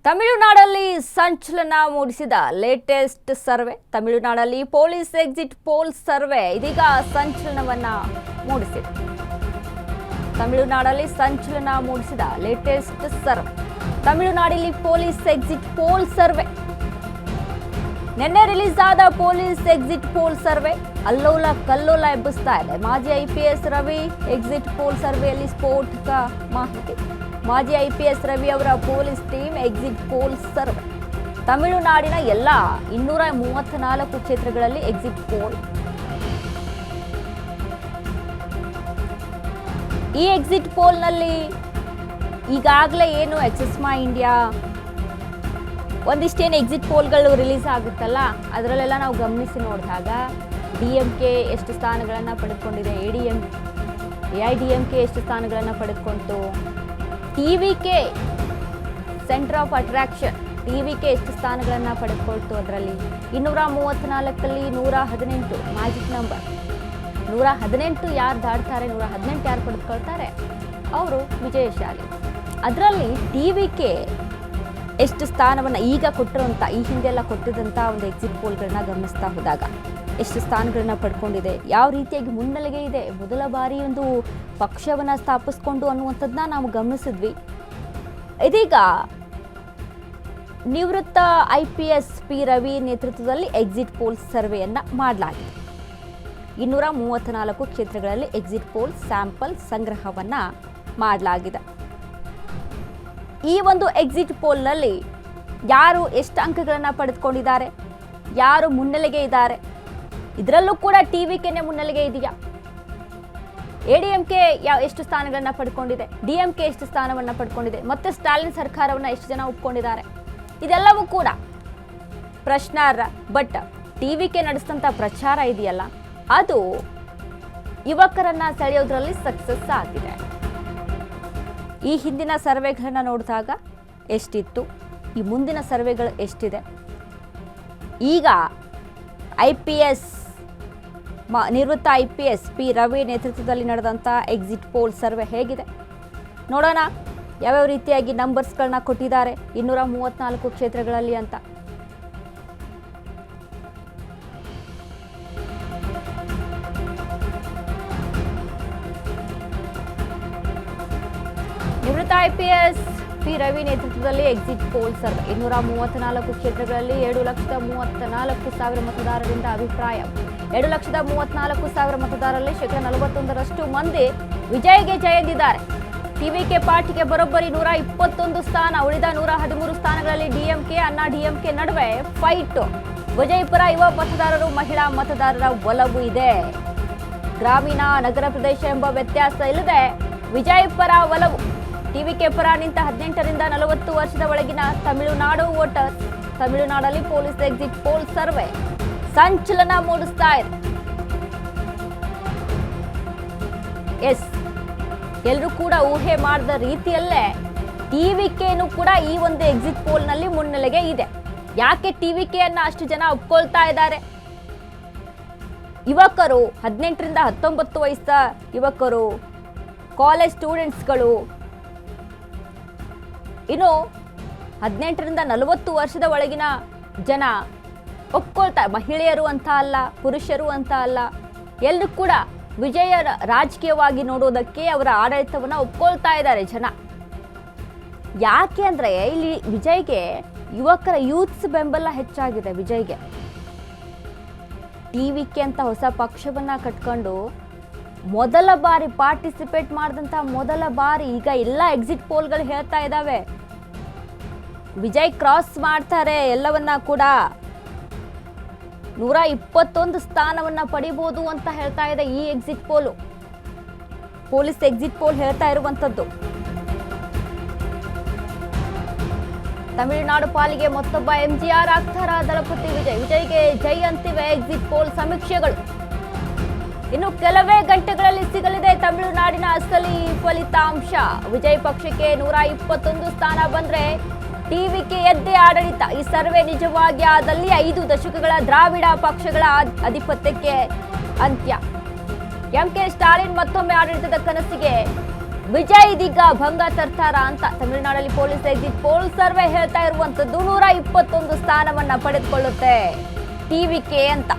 ತಮಿಳುನಾಡಲ್ಲಿ ಸಂಚಲನ ಮೂಡಿಸಿದ ಲೇಟೆಸ್ಟ್ ಸರ್ವೆ. ತಮಿಳುನಾಡಲ್ಲಿ ಪೊಲೀಸ್ ಎಕ್ಸಿಟ್ ಪೋಲ್ ಸರ್ವೆ ಇದೀಗ ಸಂಚಲನವನ್ನ ಮೂಡಿಸಿದೆ. ತಮಿಳುನಾಡಲ್ಲಿ ಸಂಚಲನ ಮೂಡಿಸಿದ ಲೇಟೆಸ್ಟ್ ಸರ್ವೆ. ತಮಿಳುನಾಡಲ್ಲಿ ಪೊಲೀಸ್ ಎಕ್ಸಿಟ್ ಪೋಲ್ ಸರ್ವೆ. ನಿನ್ನೆ ರಿಲೀಸ್ ಆದ ಪೊಲೀಸ್ ಎಕ್ಸಿಟ್ ಪೋಲ್ ಸರ್ವೆ ಅಲ್ಲೋಲ ಕಲ್ಲೋಲ ಎಬ್ಬಿಸ್ತಾ ಇದೆ. ಮಾಜಿ IPS ರವಿ ಎಕ್ಸಿಟ್ ಪೋಲ್ ಸರ್ವೆಯಲ್ಲಿ ಸ್ಫೋಟಕ ಮಾಹಿತಿ. ಮಾಜಿ IPS ರವಿ ಅವರ police team exit poll survey. ತಮಿಳುನಾಡಿನ ಎಲ್ಲ 234 ಕ್ಷೇತ್ರಗಳಲ್ಲಿ ಎಕ್ಸಿಟ್ ಪೋಲ್. ಈ ಎಕ್ಸಿಟ್ ಪೋಲ್ನಲ್ಲಿ ಈಗಾಗಲೇ ಏನು ಎಕ್ಸೆಸ್ಮಾ ಇಂಡಿಯಾ ಒಂದಿಷ್ಟೇನು ಎಕ್ಸಿಟ್ ಪೋಲ್ಗಳು ರಿಲೀಸ್ ಆಗುತ್ತಲ್ಲ, ಅದರಲ್ಲೆಲ್ಲ ನಾವು ಗಮನಿಸಿ ನೋಡಿದಾಗ DMK ಎಷ್ಟು ಸ್ಥಾನಗಳನ್ನು ಪಡೆದುಕೊಂಡಿದೆ, AIDMK ಎಷ್ಟು ಸ್ಥಾನಗಳನ್ನು ಪಡೆದುಕೊಂತು, TVK centre of attraction TVK ಎಷ್ಟು ಸ್ಥಾನಗಳನ್ನು ಪಡೆದುಕೊಳ್ತು. ಅದರಲ್ಲಿ 234ರಲ್ಲಿ 118 ಮ್ಯಾಜಿಕ್ ನಂಬರ್. 118 ಯಾರು ದಾಟ್ತಾರೆ, 118 ಯಾರು ಪಡೆದುಕೊಳ್ತಾರೆ ಅವರು ವಿಜಯಶಾಲಿ. ಅದರಲ್ಲಿ TVK ಎಷ್ಟು ಸ್ಥಾನವನ್ನು ಈಗ ಕೊಟ್ಟಿರುವಂಥ, ಈ ಹಿಂದೆಲ್ಲ ಕೊಟ್ಟಿದ್ದಂಥ ಒಂದು ಎಕ್ಸಿಟ್ ಪೋಲ್ಗಳನ್ನ ಗಮನಿಸ್ತಾ ಹೋದಾಗ ಎಷ್ಟು ಸ್ಥಾನಗಳನ್ನ ಪಡ್ಕೊಂಡಿದೆ, ಯಾವ ರೀತಿಯಾಗಿ ಮುನ್ನೆಲೆಗೆ ಇದೆ, ಮೊದಲ ಬಾರಿ ಒಂದು ಪಕ್ಷವನ್ನು ಸ್ಥಾಪಿಸ್ಕೊಂಡು ಅನ್ನುವಂಥದ್ದನ್ನ ನಾವು ಗಮನಿಸಿದ್ವಿ. ಇದೀಗ ನಿವೃತ್ತ IPS P ರವಿ ನೇತೃತ್ವದಲ್ಲಿ ಎಕ್ಸಿಟ್ ಪೋಲ್ ಸರ್ವೆಯನ್ನ ಮಾಡಲಾಗಿದೆ. 234 ಕ್ಷೇತ್ರಗಳಲ್ಲಿ ಎಕ್ಸಿಟ್ ಪೋಲ್ ಸ್ಯಾಂಪಲ್ ಸಂಗ್ರಹವನ್ನ ಮಾಡಲಾಗಿದೆ. ಈ ಒಂದು ಎಕ್ಸಿಟ್ ಪೋಲ್ನಲ್ಲಿ ಯಾರು ಎಷ್ಟು ಅಂಕಗಳನ್ನು ಪಡೆದುಕೊಂಡಿದ್ದಾರೆ, ಯಾರು ಮುನ್ನೆಲೆಗೆ ಇದ್ದಾರೆ, ಇದರಲ್ಲೂ ಕೂಡ TVKನೇ ಮುನ್ನೆಲೆಗೆ ಇದೆಯಾ, ADMK ಎಷ್ಟು ಸ್ಥಾನಗಳನ್ನ ಪಡ್ಕೊಂಡಿದೆ, DMK ಎಷ್ಟು ಸ್ಥಾನವನ್ನು ಪಡ್ಕೊಂಡಿದೆ, ಮತ್ತೆ ಸ್ಟಾಲಿನ್ ಸರ್ಕಾರವನ್ನು ಎಷ್ಟು ಜನ ಒಪ್ಕೊಂಡಿದ್ದಾರೆ, ಇದೆಲ್ಲವೂ ಕೂಡ ಪ್ರಶ್ನಾರ್ಹ. ಬಟ್ TVK ನಡೆಸಿದಂಥ ಪ್ರಚಾರ ಇದೆಯಲ್ಲ, ಅದು ಯುವಕರನ್ನ ಸೆಳೆಯೋದ್ರಲ್ಲಿ ಸಕ್ಸಸ್ ಆಗಿದೆ. ಈ ಹಿಂದಿನ ಸರ್ವೆಗಳನ್ನ ನೋಡಿದಾಗ ಎಷ್ಟಿತ್ತು, ಈ ಮುಂದಿನ ಸರ್ವೆಗಳು ಎಷ್ಟಿದೆ, ಈಗ ನಿವೃತ್ತ IPS P ರವಿ ನೇತೃತ್ವದಲ್ಲಿ ನಡೆದಂಥ ಎಕ್ಸಿಟ್ ಪೋಲ್ ಸರ್ವೆ ಹೇಗಿದೆ ನೋಡೋಣ. ಯಾವ್ಯಾವ ರೀತಿಯಾಗಿ ನಂಬರ್ಸ್ಗಳನ್ನ ಕೊಟ್ಟಿದ್ದಾರೆ 234 ಕ್ಷೇತ್ರಗಳಲ್ಲಿ ಅಂತ. ನಿವೃತ್ತ IPS P ರವಿ ನೇತೃತ್ವದಲ್ಲಿ ಎಕ್ಸಿಟ್ ಪೋಲ್ ಸರ್ವೆ. 234 ಕ್ಷೇತ್ರಗಳಲ್ಲಿ 7,34,000 ಮತದಾರರಿಂದ ಅಭಿಪ್ರಾಯ. 7,34,000 ಮತದಾರರಲ್ಲಿ 41% ಮಂದಿ ವಿಜಯ್ಗೆ ಜಯ ಎಂದಿದ್ದಾರೆ. TVK ಪಾರ್ಟಿಗೆ ಬರೋಬ್ಬರಿ 121 ಸ್ಥಾನ, ಉಳಿದ 113 ಸ್ಥಾನಗಳಲ್ಲಿ DMK ಅಣ್ಣಾ DMK ನಡುವೆ ಫೈಟ್. ವಿಜಯಪುರ ಯುವ ಮತದಾರರು, ಮಹಿಳಾ ಮತದಾರರ ಒಲವು ಇದೆ. ಗ್ರಾಮೀಣ ನಗರ ಪ್ರದೇಶ ಎಂಬ ವ್ಯತ್ಯಾಸ ಇಲ್ಲದೆ ವಿಜಯಪುರ ಒಲವು. TVK ಪರ ನಿಂತ 18ರಿಂದ 40 ವರ್ಷದ ಒಳಗಿನ ತಮಿಳುನಾಡು ವೋಟರ್. ತಮಿಳುನಾಡಲ್ಲಿ ಪೊಲೀಸ್ ಎಕ್ಸಿಟ್ ಪೋಲ್ ಸರ್ವೆ ಸಂಚಲನ ಮೂಡಿಸ್ತಾ ಇದೆ. ಎಲ್ಲರೂ ಕೂಡ ಊಹೆ ಮಾಡಿದ ರೀತಿಯಲ್ಲೇ TVKನೂ ಕೂಡ ಈ ಒಂದು ಎಕ್ಸಿಟ್ ಪೋಲ್ನಲ್ಲಿ ಮುನ್ನೆಲೆಗೆ ಇದೆ. ಯಾಕೆ TVK ಅನ್ನ ಅಷ್ಟು ಜನ ಒಪ್ಕೊಳ್ತಾ ಇದ್ದಾರೆ? ಯುವಕರು, 18ರಿಂದ 19 ವಯಸ್ಸ ಯುವಕರು, ಕಾಲೇಜ್ ಸ್ಟೂಡೆಂಟ್ಸ್ಗಳು, ಇನ್ನು 18ರಿಂದ 40 ವರ್ಷದ ಒಳಗಿನ ಜನ ಒಪ್ಕೊಳ್ತಾರೆ. ಮಹಿಳೆಯರು ಅಂತ ಅಲ್ಲ, ಪುರುಷರು ಅಂತ ಅಲ್ಲ, ಎಲ್ಲರೂ ಕೂಡ ವಿಜಯ ರಾಜಕೀಯವಾಗಿ ನೋಡೋದಕ್ಕೆ ಅವರ ಆಡಳಿತವನ್ನು ಒಪ್ಕೊಳ್ತಾ ಇದ್ದಾರೆ ಜನ. ಯಾಕೆ ಅಂದರೆ ಇಲ್ಲಿ ವಿಜಯ್ಗೆ ಯುವಕರ ಯೂತ್ಸ್ ಬೆಂಬಲ ಹೆಚ್ಚಾಗಿದೆ. ವಿಜಯ್ಗೆ TVK ಅಂತ ಹೊಸ ಪಕ್ಷವನ್ನ ಕಟ್ಕೊಂಡು ಮೊದಲ ಬಾರಿ ಪಾರ್ಟಿಸಿಪೇಟ್ ಮಾಡಿದಂಥ ಮೊದಲ ಬಾರಿ ಈಗ ಎಲ್ಲ ಎಕ್ಸಿಟ್ ಪೋಲ್ಗಳು ಹೇಳ್ತಾ ಇದ್ದಾವೆ ವಿಜಯ್ ಕ್ರಾಸ್ ಮಾಡ್ತಾರೆ ಎಲ್ಲವನ್ನ ಕೂಡ, 121 ಸ್ಥಾನವನ್ನ ಪಡಿಬಹುದು ಅಂತ ಹೇಳ್ತಾ ಇದೆ ಈ ಎಕ್ಸಿಟ್ ಪೋಲು. ಪೊಲೀಸ್ ಎಕ್ಸಿಟ್ ಪೋಲ್ ಹೇಳ್ತಾ ಇರುವಂತದ್ದು. ತಮಿಳುನಾಡು ಪಾಲಿಗೆ ಮತ್ತೊಬ್ಬ MGR ಆಗ್ತಾರ ದಳಪತಿ ವಿಜಯ್. ವಿಜಯ್ಗೆ ಜೈ ಅಂತಿವೆ ಎಕ್ಸಿಟ್ ಪೋಲ್ ಸಮೀಕ್ಷೆಗಳು. ಇನ್ನು ಕೆಲವೇ ಗಂಟೆಗಳಲ್ಲಿ ಸಿಗಲಿದೆ ತಮಿಳುನಾಡಿನ ಅಸಲಿ ಫಲಿತಾಂಶ. ವಿಜಯ್ ಪಕ್ಷಕ್ಕೆ 121 ಸ್ಥಾನ ಬಂದ್ರೆ TVK ಎದ್ದೇ ಆಡಳಿತ. ಈ ಸರ್ವೆ ನಿಜವಾಗಿ ಆದಲ್ಲಿ 5 ದಶಕಗಳ ದ್ರಾವಿಡ ಪಕ್ಷಗಳ ಅಧಿಪತ್ಯಕ್ಕೆ ಅಂತ್ಯ. MK ಸ್ಟಾಲಿನ್ ಮತ್ತೊಮ್ಮೆ ಆಡಳಿತದ ಕನಸಿಗೆ ವಿಜಯ್ ಇದೀಗ ಭಂಗ ತರ್ತಾರ ಅಂತ ತಮಿಳುನಾಡಲ್ಲಿ ಪೊಲೀಸ್ ಎಕ್ಸಿಟ್ ಪೋಲ್ ಸರ್ವೆ ಹೇಳ್ತಾ ಇರುವಂತದ್ದು 121 ಸ್ಥಾನವನ್ನ ಪಡೆದುಕೊಳ್ಳುತ್ತೆ ಟಿವಿಕೆ ಅಂತ.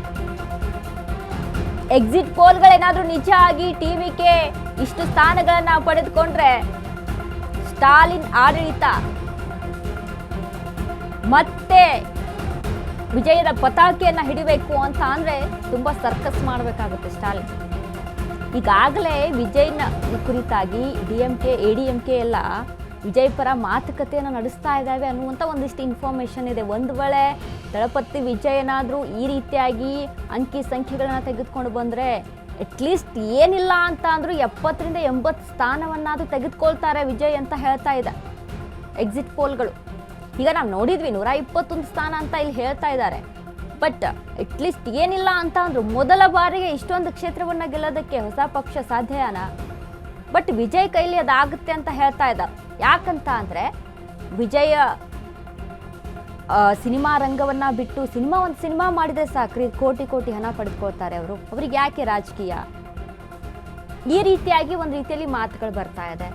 ಎಕ್ಸಿಟ್ ಪೋಲ್ಗಳೇನಾದ್ರೂ ನಿಜ ಆಗಿ ಟಿವಿಕೆ ಇಷ್ಟು ಸ್ಥಾನಗಳನ್ನ ಪಡೆದುಕೊಂಡ್ರೆ ಸ್ಟಾಲಿನ್ ಆಡಳಿತ ಮತ್ತೆ ವಿಜಯದ ಪತಾಕೆಯನ್ನ ಹಿಡಿಬೇಕು ಅಂತ ಅಂದ್ರೆ ತುಂಬಾ ಸರ್ಕಸ್ ಮಾಡಬೇಕಾಗುತ್ತೆ ಸ್ಟಾಲಿನ್. ಈಗಾಗಲೇ ವಿಜಯ್ನ ಕುರಿತಾಗಿ ಡಿಎಂಕೆ ಎಡಿಎಂಕೆ ಎಲ್ಲ ವಿಜಯ್ ಪರ ಮಾತುಕತೆಯನ್ನು ನಡೆಸ್ತಾ ಇದ್ದಾವೆ ಅನ್ನುವಂಥ ಒಂದಿಷ್ಟು ಇನ್ಫಾರ್ಮೇಷನ್ ಇದೆ. ಒಂದು ವೇಳೆ ದಳಪತಿ ವಿಜಯ್ ಏನಾದರೂ ಈ ರೀತಿಯಾಗಿ ಅಂಕಿ ಸಂಖ್ಯೆಗಳನ್ನ ತೆಗೆದುಕೊಂಡು ಬಂದರೆ ಅಟ್ಲೀಸ್ಟ್ ಏನಿಲ್ಲ ಅಂತ ಅಂದರೂ 70 ರಿಂದ 80 ಸ್ಥಾನವನ್ನಾದರೂ ತೆಗೆದುಕೊಳ್ತಾರೆ ವಿಜಯ್ ಅಂತ ಹೇಳ್ತಾ ಇದೆ ಎಕ್ಸಿಟ್ ಪೋಲ್ಗಳು. ಈಗ ನಾವು ನೋಡಿದ್ವಿ 121 ಸ್ಥಾನ ಅಂತ ಇಲ್ಲಿ ಹೇಳ್ತಾ ಇದ್ದಾರೆ. ಬಟ್ ಅಟ್ಲೀಸ್ಟ್ ಏನಿಲ್ಲ ಅಂತ ಅಂದ್ರು ಮೊದಲ ಬಾರಿಗೆ ಇಷ್ಟೊಂದು ಕ್ಷೇತ್ರವನ್ನ ಗೆಲ್ಲೋದಕ್ಕೆ ಹೊಸ ಪಕ್ಷ ಸಾಧ್ಯನಾ? ಬಟ್ ವಿಜಯ್ ಕೈಲಿ ಅದಾಗುತ್ತೆ ಅಂತ ಹೇಳ್ತಾ ಇದ್ದಾರೆ. ಯಾಕಂತ ಅಂದ್ರೆ ವಿಜಯ ಸಿನಿಮಾ ರಂಗವನ್ನ ಬಿಟ್ಟು ಒಂದು ಸಿನಿಮಾ ಮಾಡಿದ್ರೆ ಸಾಕ್ರಿ ಕೋಟಿ ಕೋಟಿ ಹಣ ಪಡೆದುಕೊಳ್ತಾರೆ ಅವರು. ಅವ್ರಿಗೆ ಯಾಕೆ ರಾಜಕೀಯ? ಈ ರೀತಿಯಾಗಿ ಒಂದು ರೀತಿಯಲ್ಲಿ ಮಾತುಗಳು ಬರ್ತಾ ಇದೆ.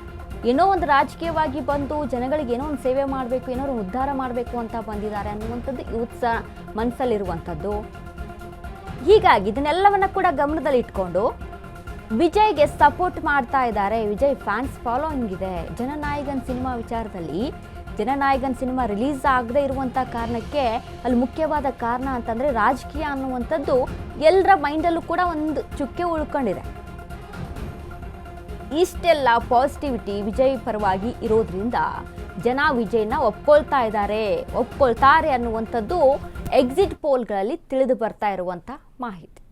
ಏನೋ ಒಂದು ರಾಜಕೀಯವಾಗಿ ಬಂದು ಜನಗಳಿಗೆ ಏನೋ ಒಂದು ಸೇವೆ ಮಾಡಬೇಕು, ಏನೋ ಒಂದು ಉದ್ಧಾರ ಮಾಡಬೇಕು ಅಂತ ಬಂದಿದ್ದಾರೆ ಅನ್ನುವಂಥದ್ದು ಯೂತ್ಸ ಮನಸ್ಸಲ್ಲಿರುವಂಥದ್ದು. ಹೀಗಾಗಿ ಇದನ್ನೆಲ್ಲವನ್ನ ಕೂಡ ಗಮನದಲ್ಲಿ ಇಟ್ಕೊಂಡು ವಿಜಯ್ಗೆ ಸಪೋರ್ಟ್ ಮಾಡ್ತಾ ಇದ್ದಾರೆ. ವಿಜಯ್ ಫ್ಯಾನ್ಸ್ ಫಾಲೋಯಿಂಗ್ ಇದೆ. ಜನನಾಯಕನ್ ಸಿನಿಮಾ ವಿಚಾರದಲ್ಲಿ ಜನನಾಯಕನ್ ಸಿನಿಮಾ ರಿಲೀಸ್ ಆಗದೆ ಇರುವಂಥ ಕಾರಣಕ್ಕೆ ಅಲ್ಲಿ ಮುಖ್ಯವಾದ ಕಾರಣ ಅಂತಂದರೆ ರಾಜಕೀಯ ಅನ್ನುವಂಥದ್ದು ಎಲ್ಲರ ಮೈಂಡಲ್ಲೂ ಕೂಡ ಒಂದು ಚುಕ್ಕೆ ಉಳ್ಕೊಂಡಿದೆ. ಇಷ್ಟೆಲ್ಲ ಪಾಸಿಟಿವಿಟಿ ವಿಜಯ್ ಪರವಾಗಿ ಇರೋದ್ರಿಂದ ಜನ ವಿಜಯ್ನ ಒಪ್ಕೊಳ್ತಾರೆ ಅನ್ನುವಂಥದ್ದು ಎಕ್ಸಿಟ್ ಪೋಲ್ಗಳಲ್ಲಿ ತಿಳಿದು ಬರ್ತಾ ಇರುವಂಥ ಮಾಹಿತಿ.